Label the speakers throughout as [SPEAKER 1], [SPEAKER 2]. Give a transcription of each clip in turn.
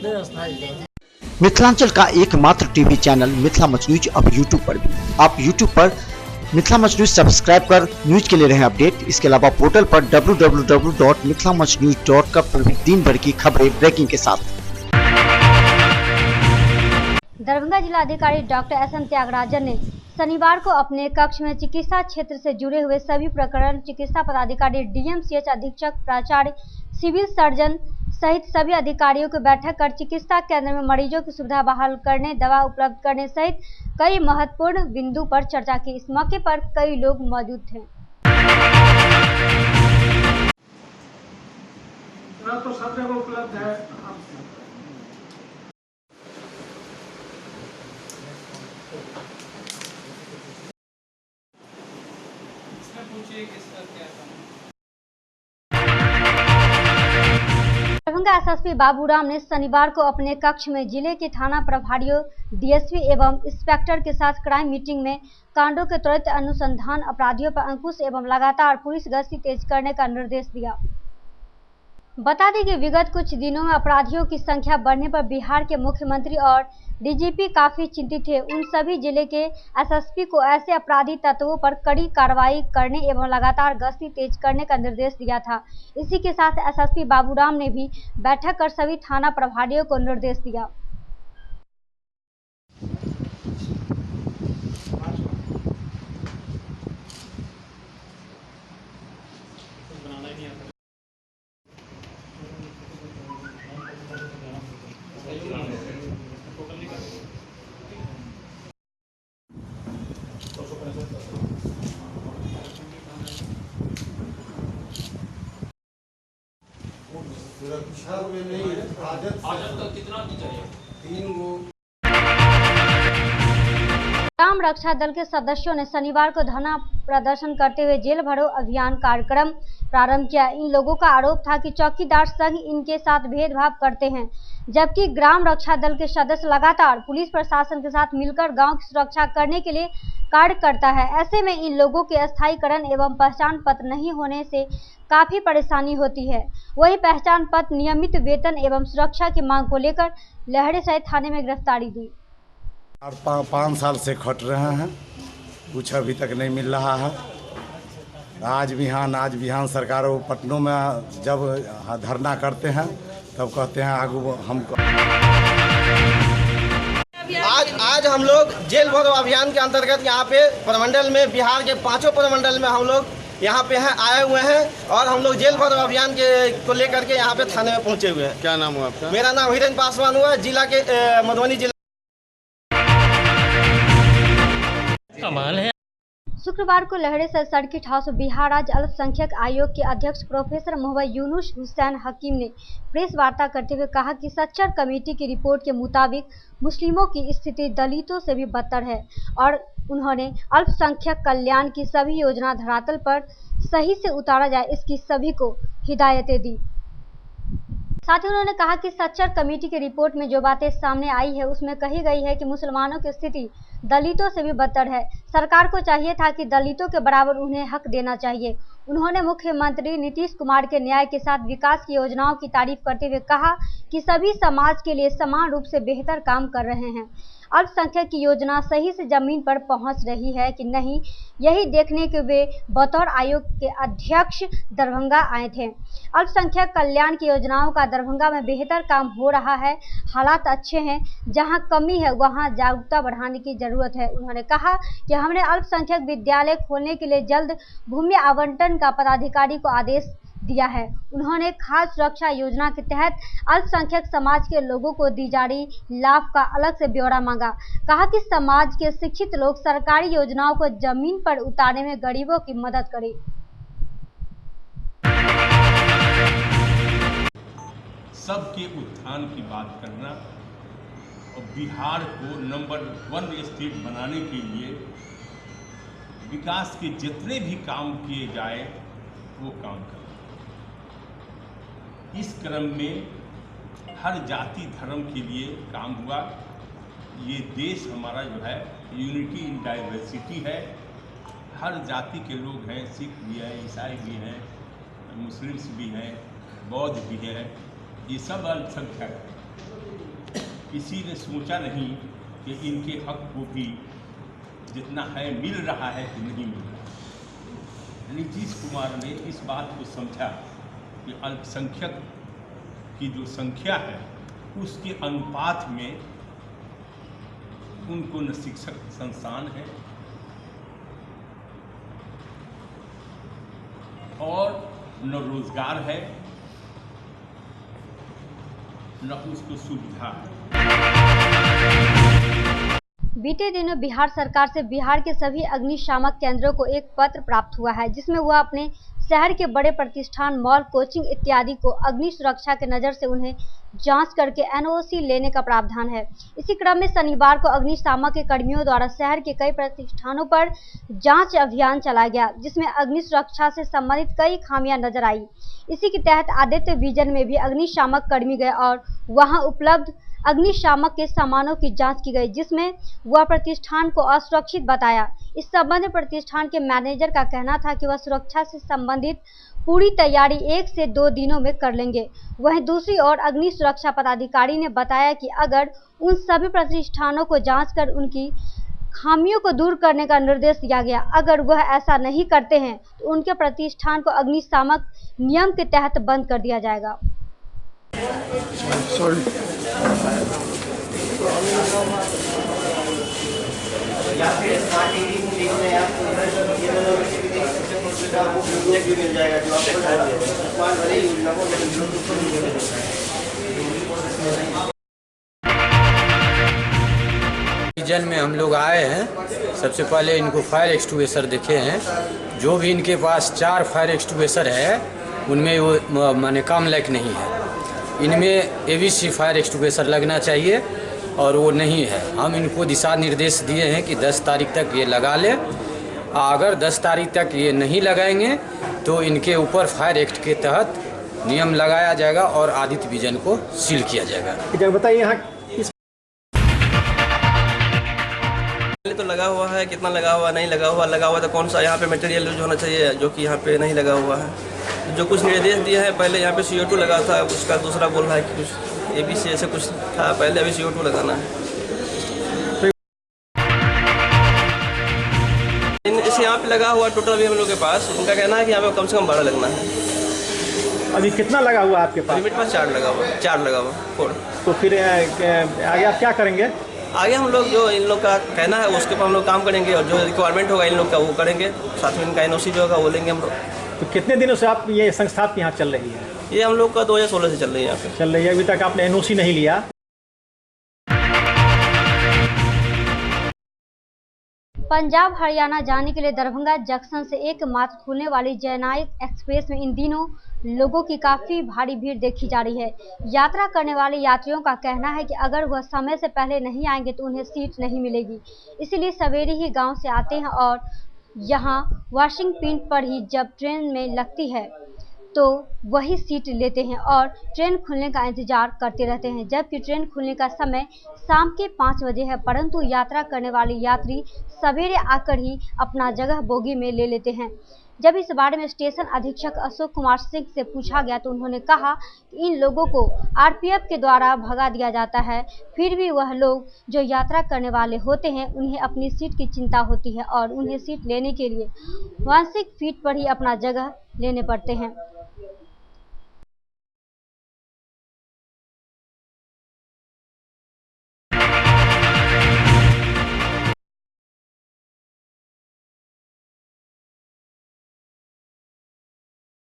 [SPEAKER 1] मिथिलांचल का एकमात्र TV channel Mithila much news अब यूट्यूब पर भी। आप यूट्यूब पर मिथिला मच न्यूज सब्सक्राइब कर न्यूज के लिए रहें अपडेट। इसके अलावा पोर्टल पर www.mithilamachnews.com पर भी दिन भर की खबरें ब्रेकिंग के साथ।
[SPEAKER 2] दरभंगा जिलाधिकारी डॉक्टर एस.एम. त्यागराजन ने शनिवार को अपने कक्ष में चिकित्सा क्षेत्र से जुड़े हुए सभी प्रकरण चिकित्सा पदाधिकारी, डीएमसीएच अधीक्षक, प्राचार्य, सिविल सर्जन सहित सभी अधिकारियों की बैठक कर चिकित्सा केंद्र में मरीजों की सुविधा बहाल करने, दवा उपलब्ध करने सहित कई महत्वपूर्ण बिंदु पर चर्चा की। इस मौके पर कई लोग मौजूद थे।
[SPEAKER 3] तो सब जगह उपलब्ध है।
[SPEAKER 2] दरभंगा एसएसपी बाबूराम ने शनिवार को अपने कक्ष में जिले के थाना प्रभारियों, डीएसपी एवं इंस्पेक्टर के साथ क्राइम मीटिंग में कांडों के त्वरित अनुसंधान, अपराधियों पर अंकुश एवं लगातार पुलिस गश्ती तेज करने का निर्देश दिया। बता दें कि विगत कुछ दिनों में अपराधियों की संख्या बढ़ने पर बिहार के मुख्यमंत्री और डीजीपी काफी चिंतित थे। उन सभी जिले के एसएसपी को ऐसे अपराधी तत्वों पर कड़ी कार्रवाई करने एवं लगातार गश्ती तेज करने का निर्देश दिया था। इसी के साथ एसएसपी बाबूराम ने भी बैठक कर सभी थाना प्रभारियों को निर्देश दिया।
[SPEAKER 4] सुरक्षा में नहीं, आदत तो कितना की चाहिए? 3 गो।
[SPEAKER 2] ग्राम रक्षा दल के सदस्यों ने शनिवार को धरना प्रदर्शन करते हुए जेल भरो अभियान कार्यक्रम प्रारंभ किया। इन लोगों का आरोप था कि चौकीदार संघ इनके साथ भेदभाव करते हैं, जबकि ग्राम रक्षा दल के सदस्य लगातार पुलिस प्रशासन के साथ मिलकर गांव की सुरक्षा करने के लिए कार्य करता है। ऐसे में इन लोगों के स्थायीकरण एवं पहचान पत्र नहीं होने से काफी परेशानी होती है। वही पहचान पत्र, नियमित वेतन एवं सुरक्षा की मांग को लेकर लहड़ेसराय थाने में गिरफ्तारी दी।
[SPEAKER 4] 5 साल से खट रहे हैं, कुछ अभी तक नहीं मिल रहा है। आज बिहान सरकारों पटनों में जब धरना करते हैं तब कहते हैं आगू हमको।
[SPEAKER 5] आज हम लोग जेल भरो अभियान के अंतर्गत यहाँ पे प्रमंडल में, बिहार के 5 प्रमंडल में हम लोग यहाँ पे हैं, आए हुए हैं और हम लोग जेल भरो अभियान को लेकर के यहाँ पे थाने में पहुँचे हुए हैं।
[SPEAKER 4] क्या नाम हुआ आपका?
[SPEAKER 5] मेरा नाम हिरेन पासवान हुआ, जिला के मधुबनी जिला।
[SPEAKER 2] कमाल है। शुक्रवार को लहड़ेसराय सर्किट हाउस बिहार राज्य अल्पसंख्यक आयोग के अध्यक्ष प्रोफेसर मोहम्मद यूनुस हुसैन हकीम ने प्रेस वार्ता करते हुए कहा कि सच्चर कमेटी की रिपोर्ट के मुताबिक मुस्लिमों की स्थिति दलितों से भी बदतर है और उन्होंने अल्पसंख्यक कल्याण की सभी योजना धरातल पर सही से उतारा जाए, इसकी सभी को हिदायतें दी। साथ ही उन्होंने कहा कि सच्चर कमेटी की रिपोर्ट में जो बातें सामने आई है उसमें कही गई है कि मुसलमानों की स्थिति दलितों से भी बदतर है। सरकार को चाहिए था कि दलितों के बराबर उन्हें हक देना चाहिए। उन्होंने मुख्यमंत्री नीतीश कुमार के न्याय के साथ विकास की योजनाओं की तारीफ करते हुए कहा कि सभी समाज के लिए समान रूप से बेहतर काम कर रहे हैं। अल्पसंख्यक की योजना सही से जमीन पर पहुंच रही है कि नहीं, यही देखने के वे बतौर आयोग के अध्यक्ष दरभंगा आए थे। अल्पसंख्यक कल्याण की योजनाओं का दरभंगा में बेहतर काम हो रहा है, हालात अच्छे हैं, जहां कमी है वहां जागरूकता बढ़ाने की जरूरत है। उन्होंने कहा कि हमने अल्पसंख्यक विद्यालय खोलने के लिए जल्द भूमि आवंटन का पदाधिकारी को आदेश दिया है। उन्होंने खाद्य सुरक्षा योजना के तहत अल्पसंख्यक समाज के लोगों को दी जा रही लाभ का अलग से ब्यौरा मांगा। कहा कि समाज के शिक्षित लोग सरकारी योजनाओं को जमीन पर उतारने में गरीबों की मदद करें।
[SPEAKER 6] सबके उत्थान की बात करना और बिहार को नंबर 1 स्टेट बनाने के लिए विकास के जितने भी काम किए जाए वो काम करना। इस क्रम में हर जाति धर्म के लिए काम हुआ। ये देश हमारा जो है यूनिटी इन डाइवर्सिटी है। हर जाति के लोग हैं, सिख भी हैं, ईसाई भी हैं, मुस्लिम्स भी हैं, बौद्ध भी हैं, ये सब अल्पसंख्यक हैं। किसी ने सोचा नहीं कि इनके हक को भी जितना है मिल रहा है कि नहीं मिल रहा है। नीतीश कुमार ने इस बात को समझा कि अल्पसंख्यक की जो संख्या है उसके अनुपात में उनको न शिक्षक संस्थान है और न रोजगार है न उसको सुविधा है।
[SPEAKER 2] बीते दिनों बिहार सरकार से बिहार के सभी अग्निशामक केंद्रों को एक पत्र प्राप्त हुआ है, जिसमें वह अपने शहर के बड़े प्रतिष्ठान, मॉल, कोचिंग इत्यादि को अग्नि सुरक्षा के नज़र से उन्हें जांच करके एनओसी लेने का प्रावधान है। इसी क्रम में शनिवार को अग्निशामक के कर्मियों द्वारा शहर के कई प्रतिष्ठानों पर जांच अभियान चलाया गया, जिसमें अग्नि सुरक्षा से संबंधित कई खामियां नजर आई। इसी के तहत आदित्य विजन में भी अग्निशामक कर्मी गए और वहां उपलब्ध अग्निशामक के सामानों की जांच की गई, जिसमें वह प्रतिष्ठान को असुरक्षित बताया। इस संबंध में प्रतिष्ठान के मैनेजर का कहना था कि वह सुरक्षा से संबंधित पूरी तैयारी 1 से 2 दिनों में कर लेंगे। वहीं दूसरी ओर अग्नि सुरक्षा पदाधिकारी ने बताया कि अगर उन सभी प्रतिष्ठानों को जांचकर उनकी खामियों को दूर करने का निर्देश दिया गया, अगर वह ऐसा नहीं करते हैं तो उनके प्रतिष्ठान को अग्निशामक नियम के तहत बंद कर दिया जाएगा।
[SPEAKER 7] सीजन में हम लोग आए हैं। सबसे पहले इनको फायर एक्सटिंग्विशर देखे हैं। जो भी इनके पास 4 फायर एक्सटिंग्विशर है उनमें वो माने काम लायक नहीं है। इनमें एबीसी फायर एक्सटिंग्विशर लगना चाहिए और वो नहीं है। हम इनको दिशा निर्देश दिए हैं कि 10 तारीख तक ये लगा ले। अगर 10 तारीख तक ये नहीं लगाएंगे तो इनके ऊपर फायर एक्ट के तहत नियम लगाया जाएगा और आदित्य विजन को सील किया जाएगा।
[SPEAKER 8] बताइए यहाँ
[SPEAKER 5] तो लगा हुआ है, कितना लगा हुआ नहीं लगा हुआ तो कौन सा यहाँ पे मटेरियल यूज होना चाहिए जो कि यहाँ पे नहीं लगा हुआ है। जो कुछ निर्देश दिए हैं, पहले यहाँ पे CO2 लगा था, उसका दूसरा बोल रहा है कि कुछ ABC ऐसे कुछ था पहले, अभी CO2 लगाना है। इसे यहाँ पे लगा हुआ टोटल भी हम लोग के पास, उनका कहना है कि यहाँ पे कम से कम 12 लगना है।
[SPEAKER 8] अभी कितना लगा हुआ आपके पास?
[SPEAKER 5] अभी मेरे पास 4 लगा हुआ 4।
[SPEAKER 8] तो फिर आगे आप क्या करेंगे?
[SPEAKER 5] आगे हम लोग जो इन लोग का कहना है उसके पर हम लोग काम करेंगे और जो रिक्वायरमेंट होगा इन लोग का वो करेंगे, साथ में इनका NOC जो होगा वो लेंगे हम लोग।
[SPEAKER 8] तो कितने दिनों से आप ये संस्था आपके यहाँ चल रही है?
[SPEAKER 5] ये हम लोग का 2016 से चल रही है यहाँ पे।
[SPEAKER 8] चल रही है, अभी तक आपने NOC नहीं लिया?
[SPEAKER 2] पंजाब हरियाणा जाने के लिए दरभंगा जंक्शन से एकमात्र खुलने वाली जननायक एक्सप्रेस में इन दिनों लोगों की काफ़ी भारी भीड़ देखी जा रही है। यात्रा करने वाले यात्रियों का कहना है कि अगर वह समय से पहले नहीं आएंगे तो उन्हें सीट नहीं मिलेगी, इसलिए सवेरे ही गांव से आते हैं और यहां वॉशिंग पिंड पर ही जब ट्रेन में लगती है तो वही सीट लेते हैं और ट्रेन खुलने का इंतजार करते रहते हैं, जबकि ट्रेन खुलने का समय शाम के 5 बजे है। परंतु यात्रा करने वाले यात्री सवेरे आकर ही अपना जगह बोगी में ले लेते हैं। जब इस बारे में स्टेशन अधीक्षक अशोक कुमार सिंह से पूछा गया तो उन्होंने कहा कि इन लोगों को RPF के द्वारा भगा दिया जाता है, फिर भी वह लोग जो यात्रा करने वाले होते हैं उन्हें अपनी सीट की चिंता होती है और उन्हें सीट लेने के लिए 1 फीट पर ही अपना जगह लेने पड़ते हैं।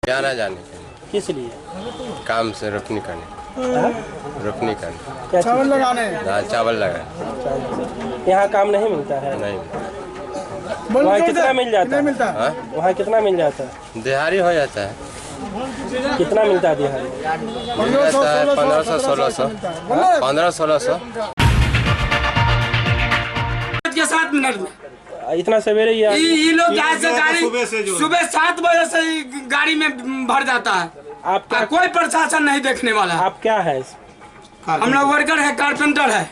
[SPEAKER 9] जाना जाने के लिए।
[SPEAKER 8] किस लिए?
[SPEAKER 9] काम से रोपनी करने। रोपनी करने।
[SPEAKER 8] चावल लगाने?
[SPEAKER 9] हाँ, चावल लगाए।
[SPEAKER 8] यहाँ काम नहीं मिलता है?
[SPEAKER 9] नहीं।
[SPEAKER 8] वहाँ कितना मिल जाता है?
[SPEAKER 9] हाँ?
[SPEAKER 8] वहाँ कितना मिल जाता है?
[SPEAKER 9] दिहाड़ी हो जाता है।
[SPEAKER 8] कितना मिलता है दिहाड़ी?
[SPEAKER 9] मिल जाता है 1500-1600। 1500-1600।
[SPEAKER 10] 7 मिनट में
[SPEAKER 8] इतना सवेरे
[SPEAKER 10] ये लोग यहाँ से गाड़ी सुबह 7 बजे से गाड़ी में भर जाता है।
[SPEAKER 8] आप क्या?
[SPEAKER 10] कोई प्रशासन नहीं देखने वाला।
[SPEAKER 8] आप क्या है?
[SPEAKER 10] हम लोग वर्कर है, कारपेंटर है।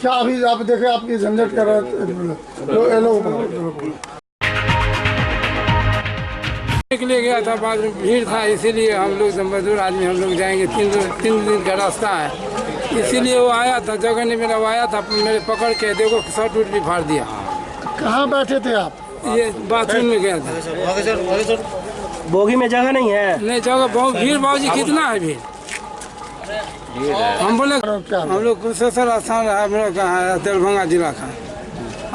[SPEAKER 3] क्या अभी आप देखे आपकी झंझट कर रहे
[SPEAKER 10] के लिए गया था, बाद में भीड़ था, इसीलिए हम लोग मजदूर आदमी हम लोग जाएंगे। 3 दिन का रास्ता है, इसीलिए वो आया था, जगह नहीं मेरा, वो आया था मेरे पकड़ के, देखो शर्ट उट भी फाड़ दिया।
[SPEAKER 3] कहाँ बैठे थे आप?
[SPEAKER 10] ये बाथरूम में गया था।
[SPEAKER 8] बोगी में जगह नहीं है?
[SPEAKER 10] नहीं जगह, बहुत भीड़ बाबूजी, कितना है भीड़। हम बोले हम लोग कुशेश्वर स्थान है, हम लोग कहाँ है, दरभंगा जिला का।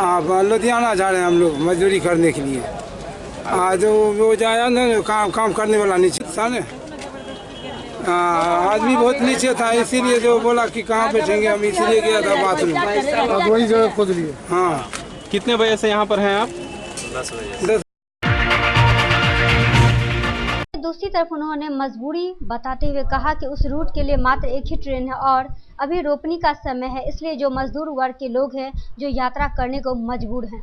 [SPEAKER 10] आप लुधियाना जा रहे हैं हम लोग मजदूरी करने के लिए। आज वो जाया ना, काम करने वाला नीचे सामने आदमी बहुत नीचे था, इसीलिए जो बोला कि कहाँ बैठेंगे हम, इसीलिए गया था बाथरूम।
[SPEAKER 3] वही जगह खोज लिए?
[SPEAKER 10] हाँ।
[SPEAKER 8] कितने बजे से यहाँ पर हैं आप?
[SPEAKER 9] 10 बजे।
[SPEAKER 2] दूसरी तरफ उन्होंने मजबूरी बताते हुए कहा कि उस रूट के लिए मात्र एक ही ट्रेन है और अभी रोपनी का समय है, इसलिए जो मजदूर वर्ग के लोग हैं जो यात्रा करने को मजबूर हैं।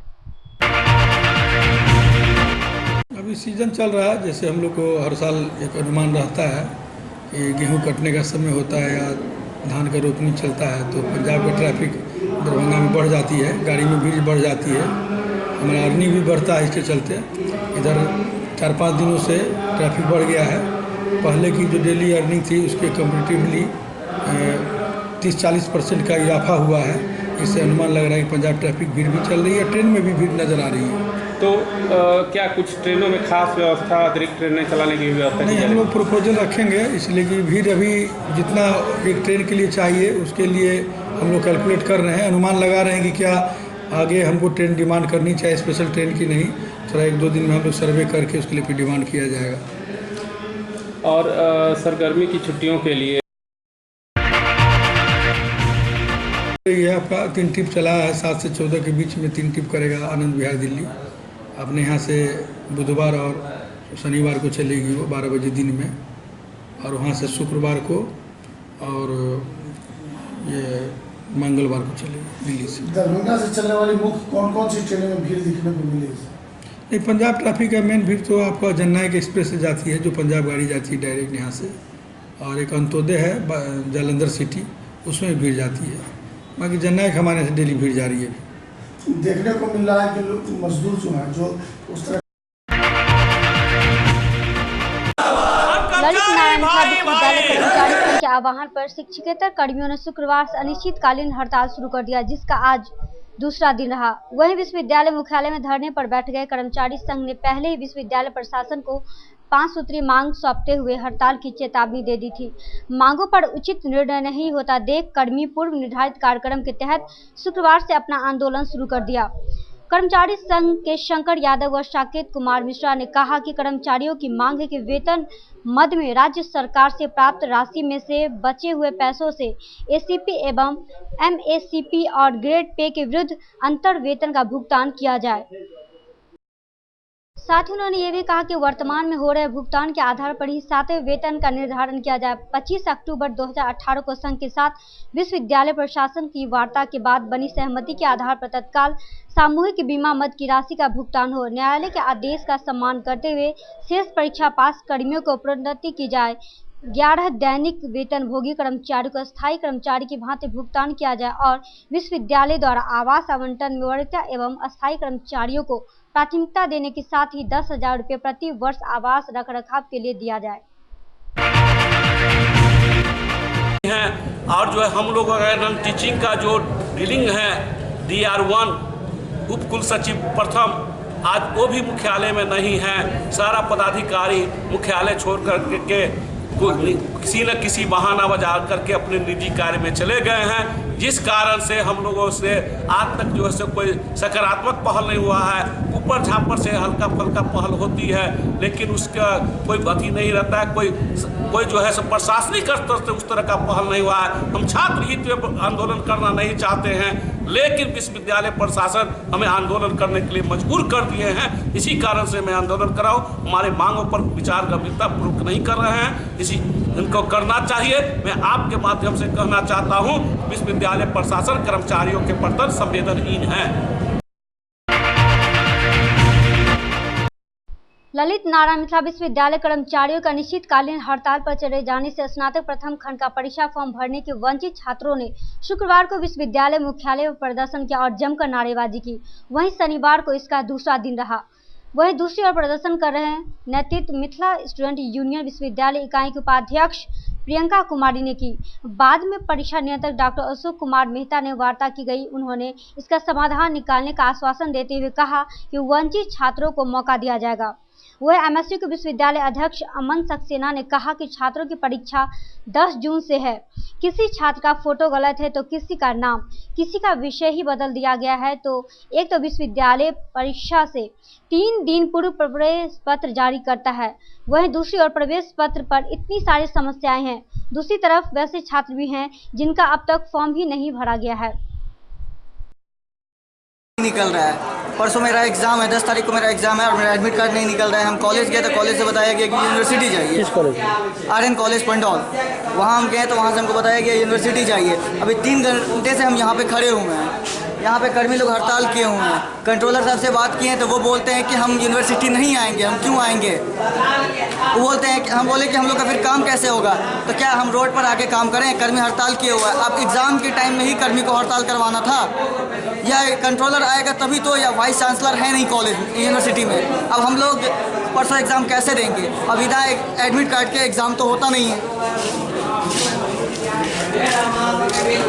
[SPEAKER 11] अभी सीजन चल रहा है, जैसे हम लोग को हर साल एक अनुमान रहता है कि गेहूं कटने का समय होता है या धान का रोपनी चलता है, तो पंजाब का ट्रैफिक दरभंगा में बढ़ जाती है, गाड़ी में भीड़ बढ़ जाती है, हमारा अर्निंग भी बढ़ता है। इसके चलते इधर 4-5 दिनों से ट्रैफिक बढ़ गया है। पहले की जो डेली अर्निंग थी उसके कंपेरेटिवली 30-40% का इजाफा हुआ है। इससे अनुमान लग रहा है कि पंजाब ट्रैफिक भीड़ भी चल रही है, ट्रेन में भी भीड़ नज़र आ रही है।
[SPEAKER 8] तो क्या कुछ ट्रेनों में खास व्यवस्था, अतिरिक्त ट्रेनें चलाने की व्यवस्था?
[SPEAKER 11] नहीं, हम लोग प्रपोजल रखेंगे, इसलिए कि भीड़ अभी जितना एक ट्रेन के लिए चाहिए उसके लिए हम लोग कैलकुलेट कर रहे हैं, अनुमान लगा रहे हैं कि क्या आगे हमको ट्रेन डिमांड करनी चाहिए, स्पेशल ट्रेन की नहीं। थोड़ा 1-2 दिन में हम लोग सर्वे करके उसके लिए फिर डिमांड किया जाएगा।
[SPEAKER 8] और सर गर्मी की छुट्टियों के लिए
[SPEAKER 11] ये आपका 3 ट्रिप चला है, 7 से 14 के बीच में 3 ट्रिप करेगा आनंद विहार दिल्ली। अपने यहाँ से बुधवार और शनिवार को चलेगी वो 12 बजे दिन में, और वहाँ से शुक्रवार को और ये मंगलवार को चलेगी दिल्ली से।
[SPEAKER 3] दरभंगा से चलने वाली मुख्य कौन सी ट्रेनों में भीड़ दिखने को मिलेगी?
[SPEAKER 11] नहीं, पंजाब ट्रैफिक का मेन भीड़ तो आपका जननायक एक्सप्रेस से जाती है, जो पंजाब गाड़ी जाती है डायरेक्ट यहाँ से, और एक अंत्योदय है जालंधर सिटी, उसमें भीड़ जाती है। बाकी जननायक हमारे से डेली भीड़ जा रही है।
[SPEAKER 3] देखने को मिल रहा है कि लोग मजदूर जो हैं जो उस तरह
[SPEAKER 2] ललित नारायण विश्वविद्यालय कर्मचारी संघ के आह्वान पर शिक्षकेतर कर्मियों ने शुक्रवार से अनिश्चितकालीन हड़ताल शुरू कर दिया, जिसका आज दूसरा दिन रहा। वहीं विश्वविद्यालय मुख्यालय में धरने पर बैठ गए कर्मचारी संघ ने पहले ही विश्वविद्यालय प्रशासन को 5 सूत्री मांग सौंपते हुए हड़ताल की चेतावनी दे दी थी। मांगों पर उचित निर्णय नहीं होता देख कर्मी पूर्व निर्धारित कार्यक्रम के तहत शुक्रवार से अपना आंदोलन शुरू कर दिया। कर्मचारी संघ के शंकर यादव व साकेत कुमार मिश्रा ने कहा कि कर्मचारियों की मांग है कि वेतन मद में राज्य सरकार से प्राप्त राशि में से बचे हुए पैसों से एसीपी एवं एमएसीपी और ग्रेड पे के विरुद्ध अंतर वेतन का भुगतान किया जाए। साथ ही उन्होंने ये भी कहा कि वर्तमान में हो रहे भुगतान के आधार पर ही 7वें वेतन का निर्धारण किया जाए। 25 अक्टूबर 2018 को संघ के साथ विश्वविद्यालय प्रशासन की वार्ता के बाद बनी सहमति के आधार पर तत्काल सामूहिक बीमा मद की राशि का भुगतान हो। न्यायालय के आदेश का सम्मान करते हुए शेष परीक्षा पास कर्मियों को प्रोन्नति की जाए। 11 दैनिक वेतन भोगी कर्मचारियों को स्थायी कर्मचारी की भांति भुगतान किया जाए और विश्वविद्यालय द्वारा आवास आवंटन में वरीयता एवं अस्थायी कर्मचारियों को प्राथमिकता देने के साथ ही 10,000 रुपये प्रति वर्ष आवास रखरखाव के लिए दिया जाए।
[SPEAKER 12] और जो है हम लोग टीचिंग का जो डीलिंग है DR1 उप कुल सचिव प्रथम आज वो भी मुख्यालय में नहीं है। सारा पदाधिकारी मुख्यालय छोड़ करके किसी न किसी बहाना बजा करके अपने निजी कार्य में चले गए हैं, जिस कारण से हम लोगों से आज तक जो है कोई सकारात्मक पहल नहीं हुआ है। ऊपर झापर से हल्का फल्का पहल होती है, लेकिन उसका कोई गति नहीं रहता है। कोई जो है प्रशासनिक स्तर से उस तरह का पहल नहीं हुआ है। हम छात्र हित में आंदोलन करना नहीं चाहते हैं, लेकिन विश्वविद्यालय प्रशासन हमें आंदोलन करने के लिए मजबूर कर दिए हैं। इसी कारण से मैं आंदोलन कर रहा हूँ। हमारे मांगों पर विचार गंभीरता पूर्वक नहीं कर रहे हैं, इनको करना चाहिए। मैं आपके माध्यम से कहना चाहता हूँ, विश्वविद्यालय प्रशासन कर्मचारियों के प्रति संवेदनहीन है।
[SPEAKER 2] ललित नारायण मिथिला विश्वविद्यालय कर्मचारियों का अनिश्चितकालीन हड़ताल पर चले जाने से स्नातक प्रथम खंड का परीक्षा फॉर्म भरने के वंचित छात्रों ने शुक्रवार को विश्वविद्यालय मुख्यालय पर प्रदर्शन किया और जमकर नारेबाजी की। वहीं शनिवार को इसका दूसरा दिन रहा। वहीं दूसरी ओर प्रदर्शन कर रहे नेतृत्व मिथिला स्टूडेंट यूनियन विश्वविद्यालय इकाई के उपाध्यक्ष प्रियंका कुमारी ने की। बाद में परीक्षा नियंत्रक डॉक्टर अशोक कुमार मेहता ने वार्ता की गई। उन्होंने इसका समाधान निकालने का आश्वासन देते हुए कहा कि वंचित छात्रों को मौका दिया जाएगा। वह एमएसयू के विश्वविद्यालय अध्यक्ष अमन सक्सेना ने कहा कि छात्रों की परीक्षा 10 जून से है। किसी छात्र का फोटो गलत है तो किसी का नाम, किसी का विषय ही बदल दिया गया है। तो एक तो विश्वविद्यालय परीक्षा से 3 दिन पूर्व प्रवेश पत्र जारी करता है, वहीं दूसरी ओर प्रवेश पत्र पर इतनी सारी समस्याएं हैं। दूसरी तरफ वैसे छात्र भी हैं जिनका अब तक फॉर्म ही नहीं भरा गया है।
[SPEAKER 13] निकल रहा है, परसों मेरा एग्जाम है, 10 तारीख को मेरा एग्जाम है और मेरा एडमिट कार्ड नहीं निकल रहा है। हम कॉलेज गए तो कॉलेज से बताया गया कि यूनिवर्सिटी चाहिए।
[SPEAKER 14] किस कॉलेज?
[SPEAKER 13] RN college Pandaul. वहाँ हम गए तो वहाँ से हमको बताया गया यूनिवर्सिटी चाहिए। अभी 3 घंटे से हम यहाँ पे खड़े हुए हैं। यहाँ पे कर्मी लोग हड़ताल किए हुए हैं। कंट्रोलर साहब से बात किए हैं तो वो बोलते हैं कि हम यूनिवर्सिटी नहीं आएंगे। हम क्यों आएंगे? वो बोलते हैं कि हम बोले कि हम लोग का फिर काम कैसे होगा? तो क्या हम रोड पर आके काम करें? कर्मी हड़ताल किए हुआ है। अब एग्ज़ाम के टाइम में ही कर्मी को हड़ताल करवाना था, या कंट्रोलर आएगा तभी तो, या वाइस चांसलर है नहीं कॉलेज यूनिवर्सिटी में। अब हम लोग परसों एग्ज़ाम कैसे देंगे? अब विदा एडमिट कार्ड के एग्ज़ाम तो होता नहीं है।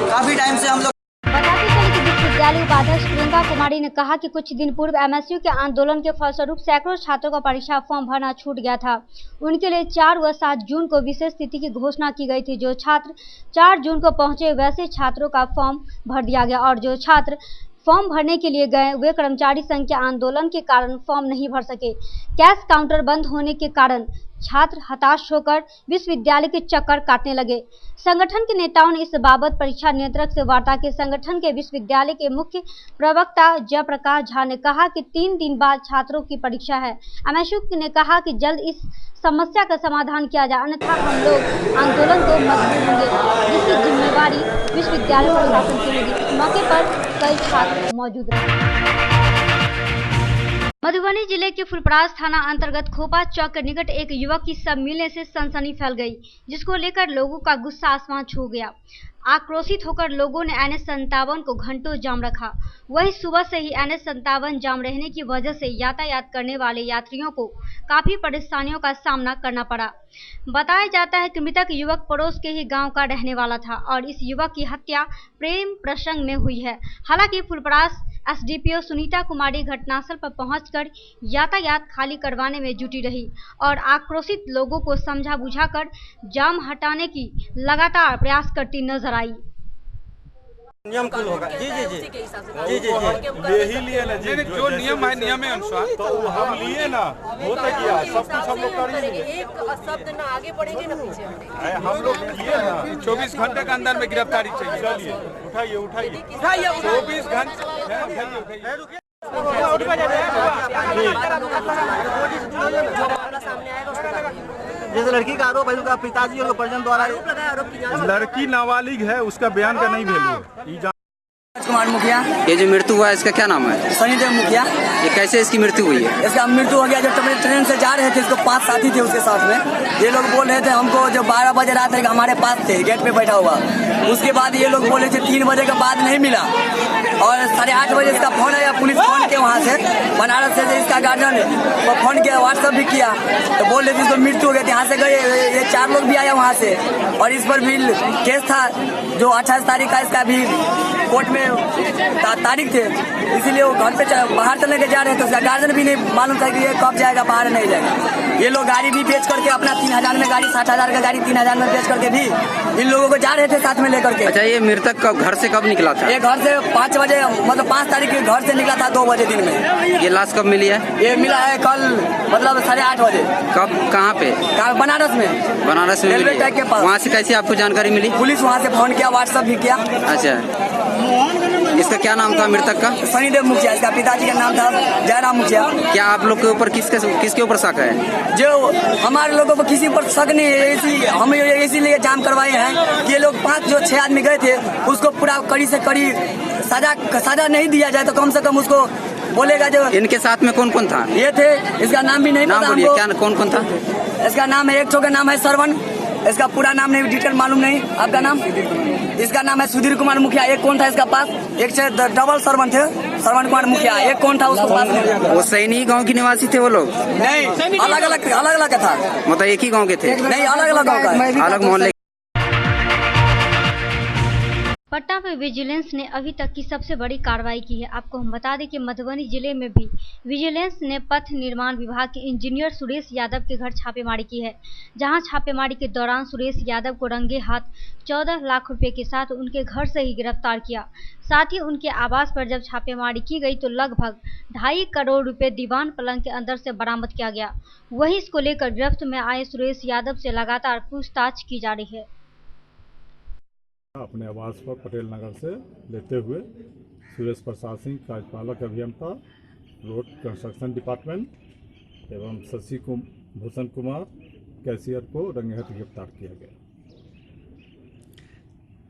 [SPEAKER 13] काफ़ी टाइम से हम लोग।
[SPEAKER 2] विश्वविद्यालय उपाध्यक्ष प्रियंका कुमारी ने कहा कि कुछ दिन पूर्व एमएसयू के आंदोलन के फलस्वरूप सैकड़ों छात्रों का परीक्षा फॉर्म भरना छूट गया था। उनके लिए 4 व 7 जून को विशेष तिथि की घोषणा की गई थी। जो छात्र 4 जून को पहुंचे वैसे छात्रों का फॉर्म भर दिया गया और जो छात्र फॉर्म भरने के लिए गए वे कर्मचारी संघ के आंदोलन के कारण फॉर्म नहीं भर सके। कैश काउंटर बंद होने के कारण छात्र हताश होकर विश्वविद्यालय के चक्कर काटने लगे। संगठन के नेताओं ने इस बाबत परीक्षा नियंत्रक से वार्ता की। संगठन के विश्वविद्यालय के मुख्य प्रवक्ता जयप्रकाश झा ने कहा कि 3 दिन बाद छात्रों की परीक्षा है। एमएसयू ने कहा कि जल्द इस समस्या का समाधान किया जाए, अन्यथा हम लोग आंदोलन को मजबूर होंगे, जिसकी जिम्मेवारी विश्वविद्यालय प्रशासन की होगी। इस मौके पर कई छात्र मौजूद रहे। मधुबनी जिले के फुलपरास थाना अंतर्गत खोपा चौक के निकट एक युवक की शव मिलने से सनसनी फैल गई, जिसको लेकर लोगों का गुस्सा आसमान छू गया। आक्रोशित होकर लोगों ने NH57 को घंटों जाम रखा। वहीं सुबह से ही NH57 जाम रहने की वजह से यातायात करने वाले यात्रियों को काफी परेशानियों का सामना करना पड़ा। बताया जाता है कि मृतक युवक पड़ोस के ही गांव का रहने वाला था और इस युवक की हत्या प्रेम प्रसंग में हुई है। हालांकि फुलपरास SDPO सुनीता कुमारी घटनास्थल पर पहुंचकर यातायात खाली करवाने में जुटी रही और आक्रोशित लोगों को समझा बुझाकर जाम हटाने की लगातार प्रयास करती नजर आई।
[SPEAKER 15] नियम कुल होगा। जी जी जी जी जी ले ही लिए ना जी, जो नियम है नियम के अनुसार तो हम लिए ना, होता क्या सब कुछ हम लोग करेंगे। एक शब्द ना आगे बढ़ेंगे ना पीछे हटेंगे। हम लोग किए ना 24 घंटे के अंदर में गिरफ्तारी चाहिए। चलिए उठाइए उठाइए 24 घंटे
[SPEAKER 5] जैसे लड़की का आरोप है, उसका पिताजी और परिजन द्वारा
[SPEAKER 15] लड़की नाबालिग है, उसका बयान का नहीं वैल्यू।
[SPEAKER 13] कुमार मुखिया।
[SPEAKER 7] ये जो मृत्यु हुआ है इसका क्या नाम है?
[SPEAKER 13] सनीदेव मुखिया।
[SPEAKER 7] ये कैसे इसकी मृत्यु हुई है?
[SPEAKER 13] इसका मृत्यु हो गया जब ट्रेन से जा रहे थे, इसको 5 साथी थे उसके साथ में। ये लोग बोल रहे थे हमको, जब 12 बजे रात तक हमारे पास थे गेट पे बैठा हुआ। उसके बाद ये लोग बोले थे 3 बजे के बाद नहीं मिला और 8:30 बजे इसका फोन आया, पुलिस फोन के वहाँ से बनारस से इसका गार्जियन वो फोन किया, व्हाट्सअप भी किया तो बोल रहे थे इसको मृत्यु हो गई। यहाँ से गए, ये 4 लोग भी आया वहाँ से और इस पर भी केस था जो 28 तारीख का इसका भी कोर्ट में तारीख थे, इसीलिए वो घर पे बाहर चले के जा रहे थे। उसका गार्जियन भी नहीं मालूम था कि ये कब जाएगा, बाहर नहीं जाएगा। ये लोग गाड़ी भी बेच करके अपना 3000 में गाड़ी, 60,000 का गाड़ी 3000 में बेच करके भी इन लोगों को जा रहे थे साथ में लेकर के।
[SPEAKER 7] अच्छा, ये मृतक कब घर से कब निकला था?
[SPEAKER 13] ये घर से 5 बजे, मतलब 5 तारीख के घर से निकला था 2 बजे दिन में।
[SPEAKER 7] ये लाश कब मिली है?
[SPEAKER 13] ये मिला है कल, मतलब 8:30 बजे।
[SPEAKER 7] कब, कहाँ पे?
[SPEAKER 13] बनारस में।
[SPEAKER 7] बनारस में
[SPEAKER 13] रेलवे ट्रैक के पास।
[SPEAKER 7] वहाँ से कैसे आपको जानकारी मिली?
[SPEAKER 13] पुलिस वहाँ से फोन किया, व्हाट्सअप भी किया।
[SPEAKER 7] अच्छा, इसका क्या नाम था मृतक का?
[SPEAKER 13] सनीदेव मुखिया। इसका पिताजी का नाम था जयराम मुखिया।
[SPEAKER 7] क्या आप लोग के ऊपर किसके ऊपर शक है?
[SPEAKER 13] जो हमारे लोगों को किसी पर शक नहीं है, हम इसीलिए जाम करवाए हैं कि ये लोग 5-6 आदमी गए थे, उसको पूरा कड़ी से कड़ी सजा नहीं दिया जाए तो कम से कम उसको बोलेगा। जो
[SPEAKER 7] इनके साथ में कौन कौन था?
[SPEAKER 13] ये थे, इसका नाम भी नहीं पता हमको।
[SPEAKER 7] क्या कौन कौन था?
[SPEAKER 13] इसका नाम है, एक का नाम है श्रवण, इसका पूरा नाम नहीं, डिटेल मालूम नहीं। आपका नाम? इसका नाम है सुधीर कुमार मुखिया। एक कौन था इसका पास? एक से डबल श्रवण थे, श्रवण कुमार मुखिया। एक कौन था उसको पास में?
[SPEAKER 7] वो सैनी गांव के निवासी थे वो लोग?
[SPEAKER 13] नहीं, अलग अलग था।
[SPEAKER 7] मतलब एक ही गांव के थे?
[SPEAKER 13] नहीं, अलग अलग गाँव का,
[SPEAKER 7] अलग मोहल्ले।
[SPEAKER 2] पटना में विजिलेंस ने अभी तक की सबसे बड़ी कार्रवाई की है। आपको हम बता दें कि मधुबनी जिले में भी विजिलेंस ने पथ निर्माण विभाग के इंजीनियर सुरेश यादव के घर छापेमारी की है, जहां छापेमारी के दौरान सुरेश यादव को रंगे हाथ 14 लाख रुपए के साथ उनके घर से ही गिरफ्तार किया। साथ ही उनके आवास पर जब छापेमारी की गई तो लगभग 2.5 करोड़ रुपए दीवान पलंग के अंदर से बरामद किया गया। वहीं इसको लेकर गिरफ्त में आए सुरेश यादव से लगातार पूछताछ की जा रही है।
[SPEAKER 14] अपने आवास पर पटेल नगर से लेते हुए सुरेश प्रसाद सिंह कार्यपालक अभियंता रोड कंस्ट्रक्शन डिपार्टमेंट एवं शशि भूषण कुमार कैशियर को रंगे हाथ गिरफ्तार किया गया।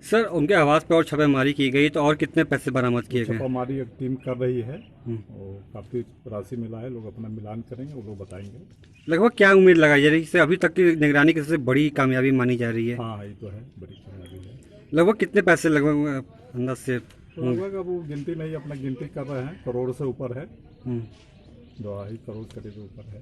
[SPEAKER 16] सर, उनके आवास पर और छापेमारी की गई तो और कितने पैसे बरामद किए गए?
[SPEAKER 14] छापेमारी एक टीम कर रही है और काफ़ी राशि मिला है, लोग अपना मिलान करेंगे, वो लोग बताएंगे।
[SPEAKER 16] लगभग क्या उम्मीद लगाई जा रही है? इससे अभी तक की निगरानी की सबसे बड़ी कामयाबी मानी जा रही है।
[SPEAKER 14] हाँ, ये तो है, बड़ी कामयाबी है।
[SPEAKER 16] लगभग कितने पैसे लगभग अंदाज से?
[SPEAKER 14] लगभग अब वो गिनती नहीं, अपना गिनती कर रहे हैं, करोड़ से ऊपर है, 2.5 करोड़ करीब ऊपर है।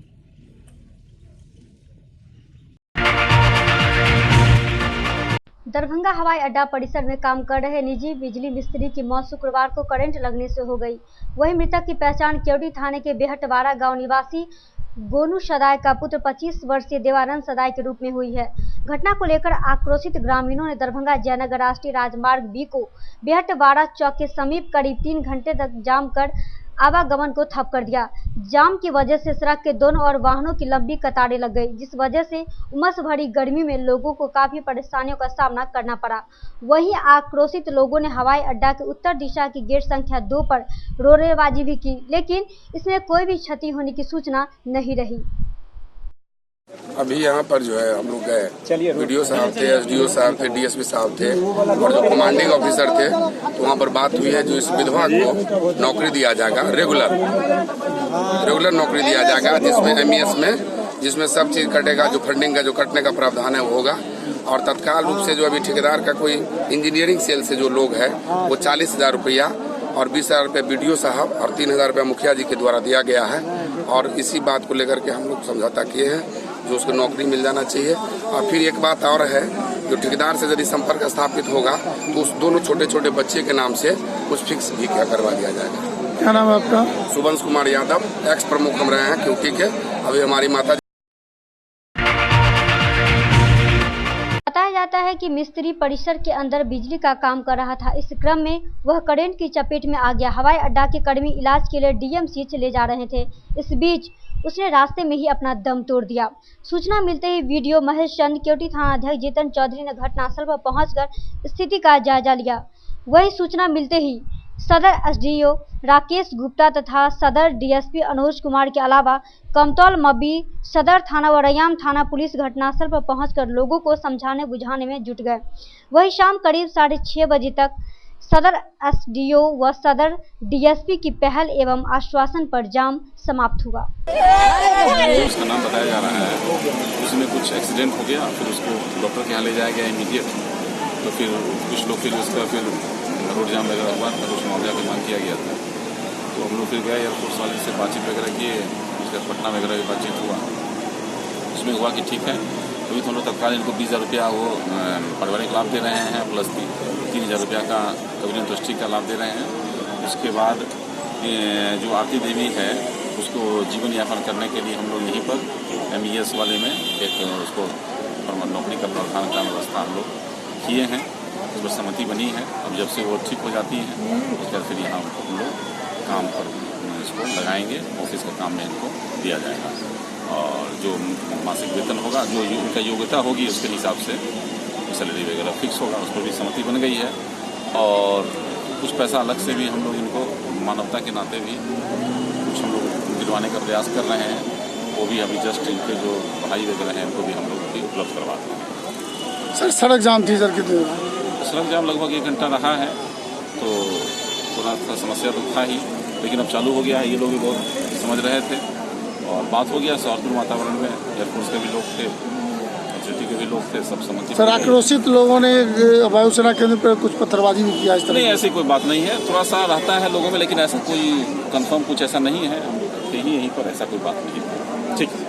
[SPEAKER 2] दरभंगा हवाई अड्डा परिसर में काम कर रहे निजी बिजली मिस्त्री की मौत शुक्रवार को करंट लगने से हो गई। वहीं मृतक की पहचान केवटी थाने के बेहटवाड़ा गांव निवासी गोनू सदाय का पुत्र 25 वर्षीय देवानंद सदाय के रूप में हुई है। घटना को लेकर आक्रोशित ग्रामीणों ने दरभंगा जयनगर राष्ट्रीय राजमार्ग बी को बेहटवाड़ा चौक के समीप करीब 3 घंटे तक जाम कर आवागमन को ठप कर दिया। जाम की वजह से सड़क के दोनों ओर वाहनों की लंबी कतारें लग गई, जिस वजह से उमस भरी गर्मी में लोगों को काफी परेशानियों का सामना करना पड़ा। वहीं आक्रोशित लोगों ने हवाई अड्डा के उत्तर दिशा की गेट संख्या 2 पर रोड़ेबाजी भी की, लेकिन इसमें कोई भी क्षति होने की सूचना नहीं रही।
[SPEAKER 17] अभी यहाँ पर जो है हम लोग गए, वीडियो साहब थे, एसडीओ साहब थे, डीएसपी साहब थे और जो कमांडिंग ऑफिसर थे, तो वहाँ पर बात हुई है जो इस विधवा को नौकरी दिया जाएगा, रेगुलर नौकरी दिया जाएगा, जिसमें MES में जिसमें सब चीज कटेगा, जो फंडिंग का जो कटने का प्रावधान है वो होगा। और तत्काल रूप से जो अभी ठेकेदार का कोई इंजीनियरिंग सेल से जो लोग है वो 40,000 रुपया और 20,000 रुपये BDO साहब और 3,000 रुपया मुखिया जी के द्वारा दिया गया है। और इसी बात को लेकर के हम लोग समझौता किए हैं जो उसको नौकरी मिल जाना चाहिए। और फिर एक बात और है, जो ठेकेदार से यदि संपर्क स्थापित होगा तो उस दोनों छोटे छोटे बच्चे के नाम से कुछ फिक्स भी क्या करवा दिया जाएगा।
[SPEAKER 3] क्या नाम है आपका?
[SPEAKER 17] सुबंश कुमार यादव, एक्स प्रमुख हम रहे हैं क्योंकि के अभी हमारी माता।
[SPEAKER 2] बताया जाता है कि मिस्त्री परिसर के अंदर बिजली का काम कर रहा था। इस क्रम में वह करंट की चपेट में आ गया। हवाई अड्डा के कर्मी इलाज के लिए DMCH ले जा रहे थे। इस बीच उसने रास्ते में ही अपना दम तोड़ दिया। सूचना मिलते ही वीडियो महेश चंद, केवटी थाना अध्यक्ष जितन चौधरी ने घटनास्थल पर पहुंचकर स्थिति का जायजा लिया। वही सूचना मिलते ही सदर SDO राकेश गुप्ता तथा सदर DSP अनुज कुमार के अलावा कमतौल मब्बी, सदर थाना व रैयाम थाना पुलिस घटनास्थल पर पहुंचकर लोगों को समझाने बुझाने में जुट गए। वही शाम करीब 6:30 बजे तक सदर SDO व सदर DSP की पहल एवं आश्वासन पर जाम समाप्त हुआ।
[SPEAKER 18] उसका नाम बताया जा रहा है, उसमें कुछ एक्सीडेंट हो गया, फिर उसको डॉक्टर के यहाँ ले जाया गया इमीडिएट। तो फिर कुछ लोग फिर उसका फिर रोड जाम वगैरह हुआ था, कुछ मुआवजा की मांग किया गया था। तो हम लोग फिर गए एयरफोर्स वाले से बातचीत वगैरह किए, उसके पटना वगैरह की बातचीत हुआ। उसमें हुआ कि ठीक है, अभी तो हम लोग तत्काल इनको 20,000 रुपया वो पारिवारिक लाभ दे रहे हैं, प्लस 3,000 रुपया का कविन ट्रस्टी का लाभ दे रहे हैं। उसके बाद जो आरती देवी है उसको जीवन यापन करने के लिए हम लोग यहीं पर MES वाले में एक उसको नौकरी का प्रावधान का व्यवस्था हम लोग किए हैं। उस पर सहमति बनी है। अब जब से वो ठीक हो जाती है उसके बाद फिर यहाँ हम लोग काम पर इसको लगाएंगे, ऑफिस का काम में इनको दिया जाएगा। और जो मासिक वेतन होगा, जो उनका योग्यता होगी उसके हिसाब से सैलरी वगैरह फिक्स होगा, उस पर भी सहमति बन गई है। और कुछ पैसा अलग से भी हम लोग इनको मानवता के नाते भी कुछ हम लोग दिलवाने का प्रयास कर रहे हैं। वो भी अभी जस्ट इनके जो भाई वगैरह हैं उनको भी हम लोग भी उपलब्ध करवाते हैं।
[SPEAKER 3] सर, सड़क जाम थी सर कितने?
[SPEAKER 18] सड़क जाम लगभग 1 घंटा रहा है, तो थोड़ा सा समस्या तो था ही, लेकिन अब चालू हो गया है। ये लोग भी बहुत समझ रहे थे और बात हो गया। शहरपुर वातावरण में एयरफोर्स के भी लोग थे, सिटी के भी लोग थे, सब समझ।
[SPEAKER 3] सर, आक्रोशित लोगों ने वायुसेना केंद्र पर कुछ पत्थरबाजी भी किया?
[SPEAKER 18] नहीं, ऐसी कोई बात नहीं है। थोड़ा सा रहता है लोगों में, लेकिन ऐसा कोई कंफर्म कुछ ऐसा नहीं है। हम लोग यहीं पर ऐसा कोई बात नहीं है। ठीक है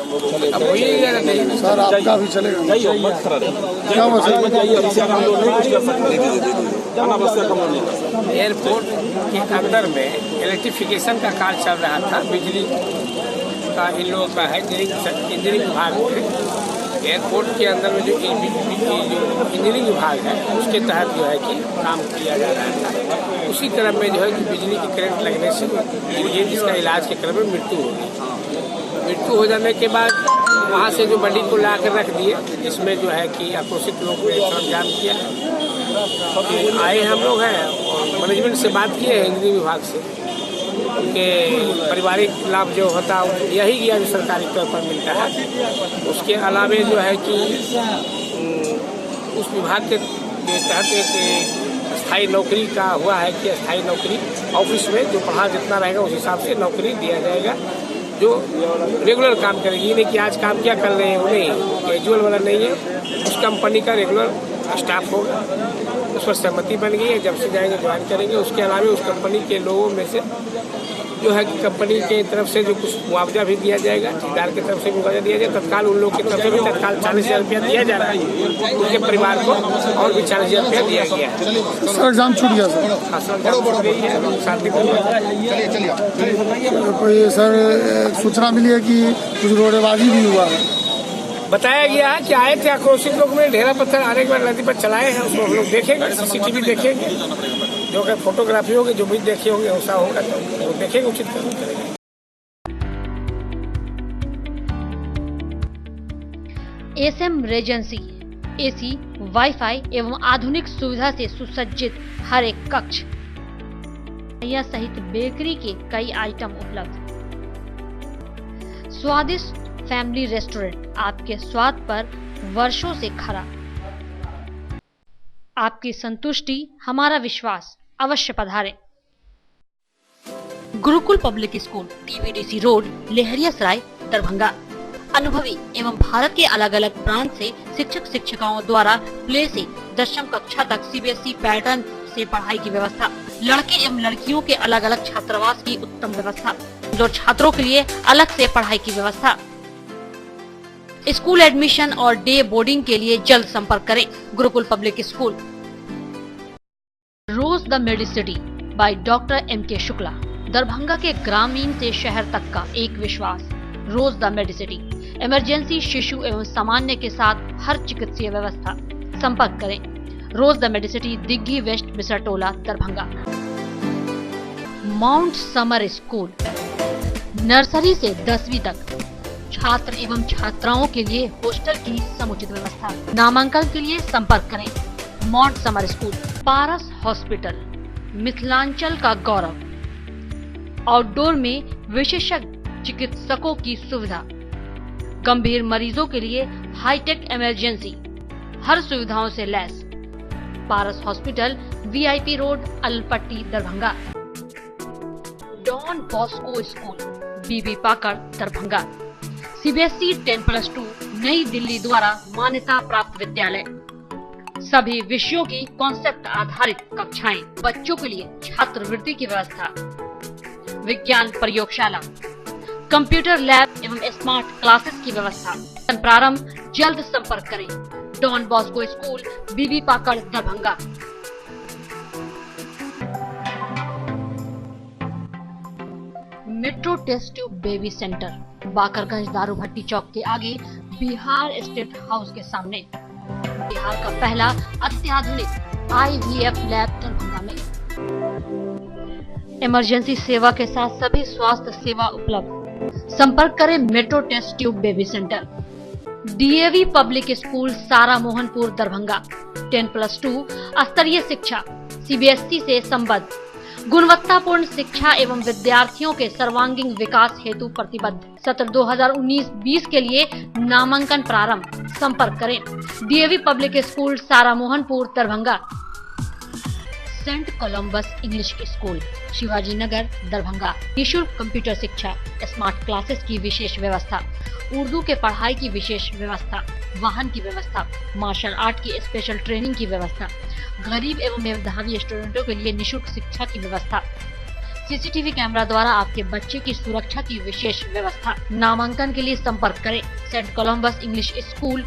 [SPEAKER 3] सर, आपका भी चलेगा? क्या
[SPEAKER 15] अनावश्यक हम लोग नहीं कर सकते।
[SPEAKER 19] एयरपोर्ट के अंदर में इलेक्ट्रिफिकेशन का कार्य चल रहा था, बिजली का इन लोगों का है इंजीनियरिंग विभाग में। एयरपोर्ट के अंदर में जो इंजीनियरिंग विभाग है उसके तहत जो है कि काम किया जा रहा था। उसी क्रम में जो है कि बिजली की करंट लगने से ये जिसका इलाज के क्रम में मृत्यु हो गई। मृत्यु हो जाने के बाद वहाँ से जो बॉडी को ला कर रख दिए, इसमें जो है कि आक्रोशित लोग ने जाम किया। आए हम लोग हैं और मैनेजमेंट से बात किए हैं इंजीनियरिंग विभाग से कि पारिवारिक लाभ जो होता है यही गया जो सरकारी तौर पर मिलता है। उसके अलावे जो है कि उस विभाग के तहत एक स्थायी नौकरी का हुआ है कि स्थायी नौकरी ऑफिस में जो पढ़ा जितना रहेगा उस हिसाब से नौकरी दिया जाएगा, जो रेगुलर काम करेगी। नहीं कि आज काम क्या कर रहे हैं उन्हें कैजुअल वाला नहीं है, उस कंपनी का रेगुलर स्टाफ होगा। उस पर सहमति बन गई है, जब से जाएंगे ज्वाइन करेंगे। उसके अलावा उस कंपनी के लोगों में से जो है कि कंपनी के तरफ से जो कुछ मुआवजा भी दिया जाएगा, ठेकेदार की तरफ से मुआवजा दिया जाएगा। तत्काल उन लोगों की तरफ से भी तत्काल 40,000 रुपया दिया जा रहा है, उनके परिवार को और भी 40,000 रुपया दिया गया है।
[SPEAKER 3] सर एग्जाम छूट गया सर, कोई सर सूचना मिली है कि कुछ रोडेबाजी भी हुआ है?
[SPEAKER 19] बताया गया है कि आए थे आक्रोशित लोग में ढेरा पत्थर आने के बाद नदी पर चलाए हैं। उसको हम लोग देखेंगे, CCTV देखेंगे, जो अगर फोटोग्राफी होगी जो भी देखे होंगे ऐसा होगा तो देखेंगे, उचित करेंगे।
[SPEAKER 2] एसएम रेजेंसी AC, वाईफाई एवं आधुनिक सुविधा से सुसज्जित हर एक कक्ष सहित बेकरी के कई आइटम उपलब्ध। स्वादिष्ट फैमिली रेस्टोरेंट आपके स्वाद पर वर्षों से खरा। आपकी संतुष्टि हमारा विश्वास, अवश्य पधारें। Gurukul public school, TBDC road, Lahariasarai, Darbhanga. अनुभवी एवं भारत के अलग अलग प्रांत से शिक्षक शिक्षिकाओं द्वारा प्ले से 10वीं कक्षा तक CBSE पैटर्न से पढ़ाई की व्यवस्था। लड़के एवं लड़कियों के अलग अलग छात्रावास की उत्तम व्यवस्था, जो छात्रों के लिए अलग से पढ़ाई की व्यवस्था। स्कूल एडमिशन और डे बोर्डिंग के लिए जल्द संपर्क करें। Gurukul public school. Rose the Medicity by doctor MK Shukla, Darbhanga के ग्रामीण से शहर तक का एक विश्वास। रोज द मेडिसिटी, इमरजेंसी, शिशु एवं सामान्य के साथ हर चिकित्सीय व्यवस्था। संपर्क करें। Rose the Medicity, Digghi west, Misratola, Darbhanga. Mount Summer school, nursery से 10वीं तक छात्र एवं छात्राओं के लिए हॉस्टल की समुचित व्यवस्था। नामांकन के लिए संपर्क करें। Mount Summer school. Paras hospital, Mithilanchal का गौरव। आउटडोर में विशेषज्ञ चिकित्सकों की सुविधा। गंभीर मरीजों के लिए हाईटेक इमरजेंसी, हर सुविधाओं से लैस। Paras hospital, VIP road, Alalpatti, Darbhanga. Don Bosco school, BB Pakar, Darbhanga. CBSE 10+2 नई दिल्ली द्वारा मान्यता प्राप्त विद्यालय। सभी विषयों की कॉन्सेप्ट आधारित कक्षाएं। बच्चों के लिए छात्रवृत्ति की व्यवस्था। विज्ञान प्रयोगशाला, कंप्यूटर लैब एवं स्मार्ट क्लासेस की व्यवस्था। प्रारंभ, जल्द संपर्क करें। Don Bosco school, BB Pakar, Darbhanga. Metro test tube baby centre, Bakarganj Daru Bhatti चौक के आगे, बिहार स्टेट हाउस के सामने। बिहार का पहला अत्याधुनिक IVF लैब दरभंगा में। इमरजेंसी सेवा के साथ सभी स्वास्थ्य सेवा उपलब्ध। संपर्क करें metro test tube baby centre. DAV public school, Sara Mohanpur, Darbhanga. 10+2 स्तरीय शिक्षा, CBSE से संबद्ध, गुणवत्तापूर्ण शिक्षा एवं विद्यार्थियों के सर्वांगीण विकास हेतु प्रतिबद्ध। सत्र 2019-20 के लिए नामांकन प्रारंभ। संपर्क करें। DAV public school, Sara Mohanpur, Darbhanga. Saint Columbus English school, Shivaji Nagar, Darbhanga. निःशुल्क कंप्यूटर शिक्षा, स्मार्ट क्लासेस की विशेष व्यवस्था, उर्दू के पढ़ाई की विशेष व्यवस्था, वाहन की व्यवस्था, मार्शल आर्ट की स्पेशल ट्रेनिंग की व्यवस्था, गरीब एवं मेधावी स्टूडेंटों के लिए निःशुल्क शिक्षा की व्यवस्था, CCTV कैमरा द्वारा आपके बच्चे की सुरक्षा की विशेष व्यवस्था। नामांकन के लिए संपर्क करें। Saint Columbus English school,